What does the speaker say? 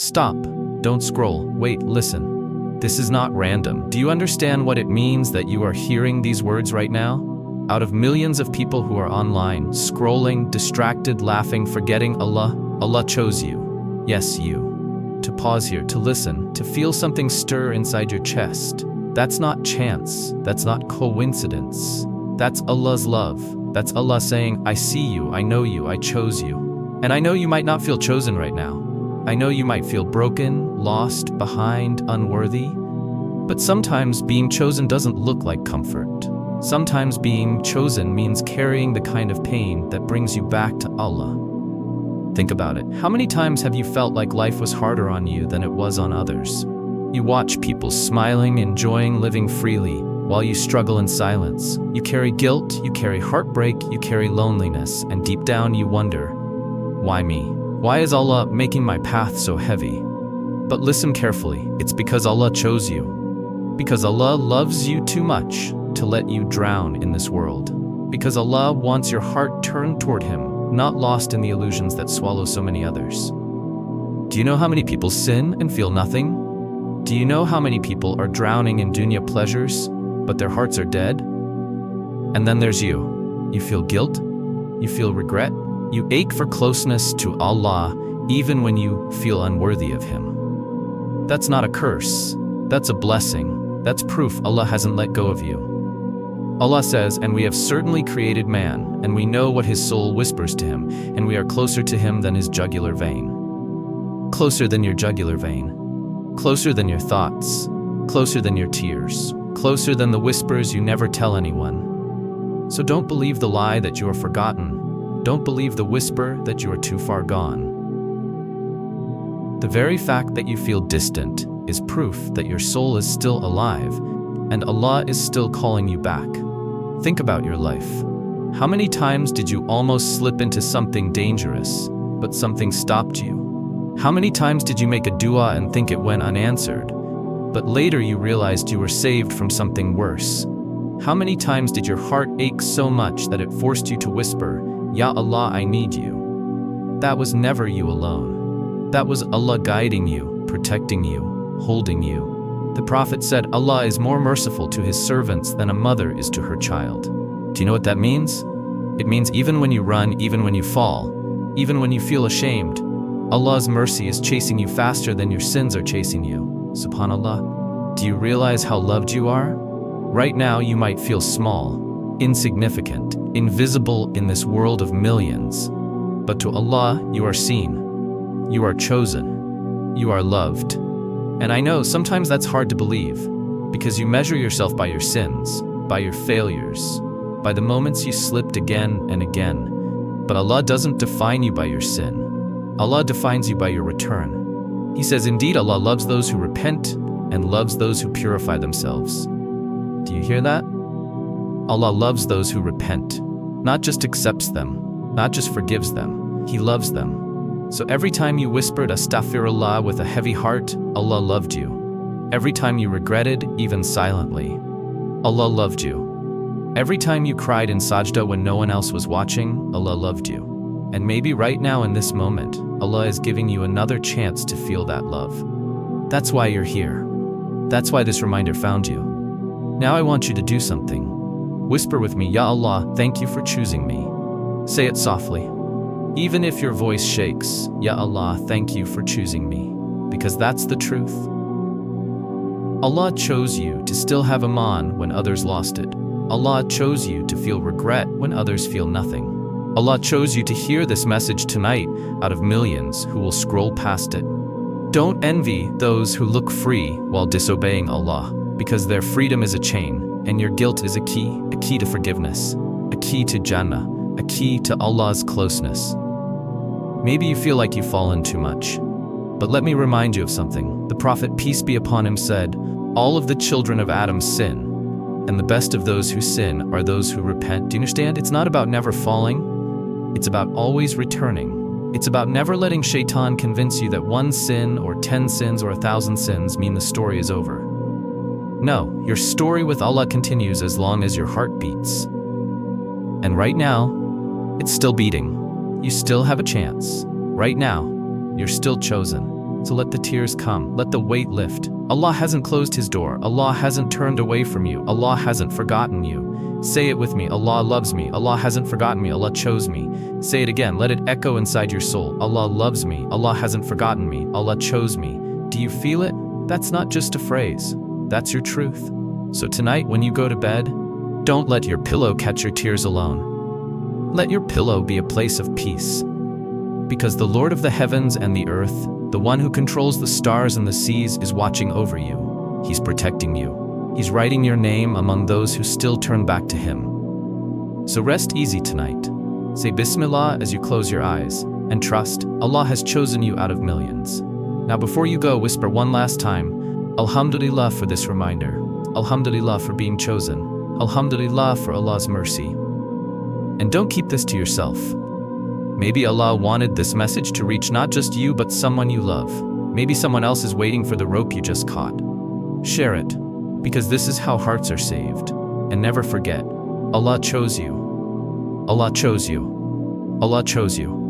Stop. Don't scroll. Wait, listen. This is not random. Do you understand what it means that you are hearing these words right now? Out of millions of people who are online, scrolling, distracted, laughing, forgetting Allah, Allah chose you. Yes, you. To pause here, to listen, to feel something stir inside your chest. That's not chance. That's not coincidence. That's Allah's love. That's Allah saying, I see you, I know you, I chose you. And I know you might not feel chosen right now. I know you might feel broken, lost, behind, unworthy. But sometimes being chosen doesn't look like comfort. Sometimes being chosen means carrying the kind of pain that brings you back to Allah. Think about it. How many times have you felt like life was harder on you than it was on others? You watch people smiling, enjoying, living freely, while you struggle in silence. You carry guilt, you carry heartbreak, you carry loneliness, and deep down you wonder, why me? Why is Allah making my path so heavy? But listen carefully, it's because Allah chose you. Because Allah loves you too much to let you drown in this world. Because Allah wants your heart turned toward Him, not lost in the illusions that swallow so many others. Do you know how many people sin and feel nothing? Do you know how many people are drowning in dunya pleasures, but their hearts are dead? And then there's you. You feel guilt, you feel regret, you ache for closeness to Allah even when you feel unworthy of Him. That's not a curse, that's a blessing. That's proof Allah hasn't let go of you. Allah says, and we have certainly created man, and we know what his soul whispers to him, and we are closer to him than his jugular vein. Closer than your jugular vein. Closer than your thoughts. Closer than your tears. Closer than the whispers you never tell anyone. So don't believe the lie that you are forgotten. Don't believe the whisper that you are too far gone. The very fact that you feel distant is proof that your soul is still alive, and Allah is still calling you back. Think about your life. How many times did you almost slip into something dangerous, but something stopped you? How many times did you make a dua and think it went unanswered, but later you realized you were saved from something worse? How many times did your heart ache so much that it forced you to whisper, Ya Allah, I need you? That was never you alone. That was Allah guiding you, protecting you, holding you. The Prophet said, Allah is more merciful to His servants than a mother is to her child. Do you know what that means? It means even when you run, even when you fall, even when you feel ashamed, Allah's mercy is chasing you faster than your sins are chasing you. SubhanAllah. Do you realize how loved you are? Right now you might feel small, insignificant, invisible in this world of millions. But to Allah, you are seen. You are chosen. You are loved. And I know sometimes that's hard to believe, because you measure yourself by your sins, by your failures, by the moments you slipped again and again. But Allah doesn't define you by your sin. Allah defines you by your return. He says, indeed, Allah loves those who repent and loves those who purify themselves. Do you hear that? Allah loves those who repent, not just accepts them, not just forgives them, He loves them. So every time you whispered astaghfirullah with a heavy heart, Allah loved you. Every time you regretted, even silently, Allah loved you. Every time you cried in sajda when no one else was watching, Allah loved you. And maybe right now in this moment, Allah is giving you another chance to feel that love. That's why you're here. That's why this reminder found you. Now I want you to do something. Whisper with me, Ya Allah, thank you for choosing me. Say it softly. Even if your voice shakes, Ya Allah, thank you for choosing me, because that's the truth. Allah chose you to still have Iman when others lost it. Allah chose you to feel regret when others feel nothing. Allah chose you to hear this message tonight out of millions who will scroll past it. Don't envy those who look free while disobeying Allah, because their freedom is a chain, and your guilt is a key to forgiveness, a key to Jannah, a key to Allah's closeness. Maybe you feel like you've fallen too much. But let me remind you of something. The Prophet, peace be upon him, said, all of the children of Adam sin, and the best of those who sin are those who repent. Do you understand? It's not about never falling. It's about always returning. It's about never letting shaitan convince you that one sin or 10 sins or 1,000 sins mean the story is over. No, your story with Allah continues as long as your heart beats. And right now, it's still beating. You still have a chance. Right now, you're still chosen. So let the tears come, let the weight lift. Allah hasn't closed His door, Allah hasn't turned away from you, Allah hasn't forgotten you. Say it with me, Allah loves me, Allah hasn't forgotten me, Allah chose me. Say it again, let it echo inside your soul. Allah loves me, Allah hasn't forgotten me, Allah chose me. Do you feel it? That's not just a phrase, that's your truth. So tonight when you go to bed, don't let your pillow catch your tears alone. Let your pillow be a place of peace. Because the Lord of the heavens and the earth, the one who controls the stars and the seas, is watching over you. He's protecting you. He's writing your name among those who still turn back to Him. So rest easy tonight. Say Bismillah as you close your eyes, and trust, Allah has chosen you out of millions. Now before you go, whisper one last time, Alhamdulillah for this reminder. Alhamdulillah for being chosen. Alhamdulillah for Allah's mercy. And don't keep this to yourself. Maybe Allah wanted this message to reach not just you but someone you love. Maybe someone else is waiting for the rope you just caught. Share it, because this is how hearts are saved. And never forget, Allah chose you. Allah chose you. Allah chose you.